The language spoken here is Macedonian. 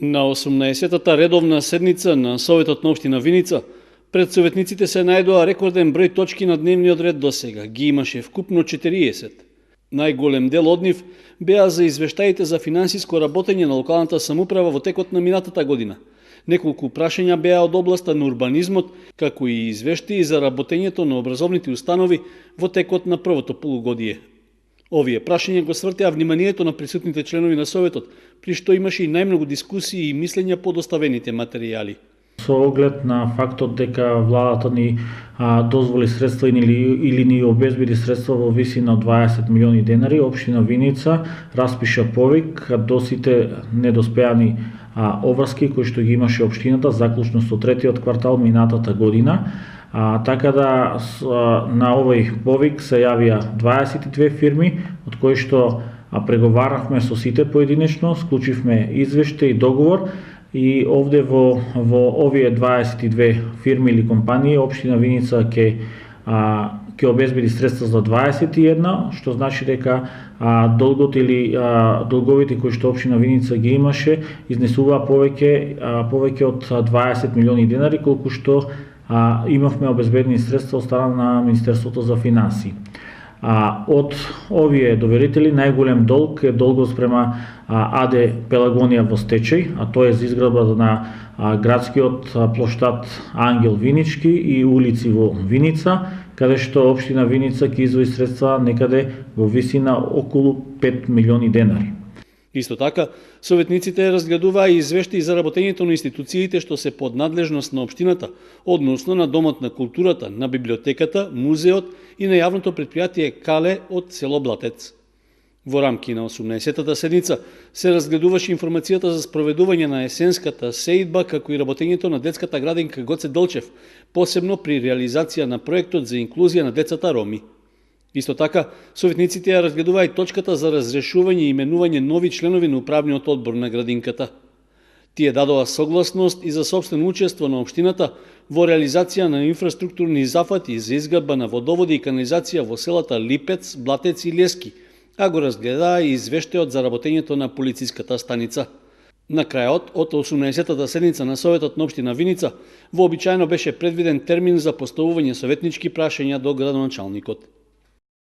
На 18-та редовна седница на Советот на општина Виница, пред советниците се најдоа рекорден број точки на дневниот ред досега. Ги имаше вкупно 40. Најголем дел од нив беа за извештаите за финансиско работење на локалната самоуправа во текот на минатата година. Неколку прашања беа од областа на урбанизмот, како и извештаи за работењето на образовните установи во текот на првото полугодие. Овие прашања го свртеа вниманието на присутните членови на Советот, при што имаше и најмногу дискусии и мислења по доставените материјали. Со оглед на фактот дека владата ни дозволи средства или ни обезбеди средства во висина од 20 милиони денари, општина Виница распиша повик до сите недоспеани обврски кои што ги имаше општината заклучно со третиот квартал минатата година. Така да на овој повик се јавија 22 фирми, од кои што преговаравме со сите поединечно, склучивме извештај и договор и овде во овие 22 фирми или компании општина Виница ќе обезбеди средства за 21, што значи дека долгот или долговите кои што општина Виница ги имаше изнесуваа повеќе од 20 милиони денари, колку што имавме обезбедени средства од страна на Министерството за финансии. Од овие доверители најголем долг е долгот спрема АД Пелагонија во стечај, а тоа е за изградбата на градскиот плоштад Ангел Винички и улици во Виница, каде што општина Виница ќе издвои средства некаде во висина околу 5 милиони денари. Исто така, советниците разгледуваа и извештаи за работењето на институциите што се под надлежност на општината, односно на Домот на културата, на библиотеката, музеот и на јавното претпријатие Кале од село Блатец. Во рамки на 18-та седница се разгледуваше информацијата за спроведување на есенската сеидба, како и работењето на детската градинка Гоце Делчев, посебно при реализација на проектот за инклузија на децата роми. Исто така, советниците ја разгледуваа и точката за разрешување и именување нови членови на управниот одбор на градинката. Тие дадоа согласност и за собствено учество на општината во реализација на инфраструктурни зафати за изградба на водоводи и канализација во селата Липец, Блатец и Лески, а го разгледаа и извештајот за работењето на полициската станица. На крајот од 18-та седница на Советот на општина Виница вообичаено беше предвиден термин за поставување советнички прашања до градоначалникот.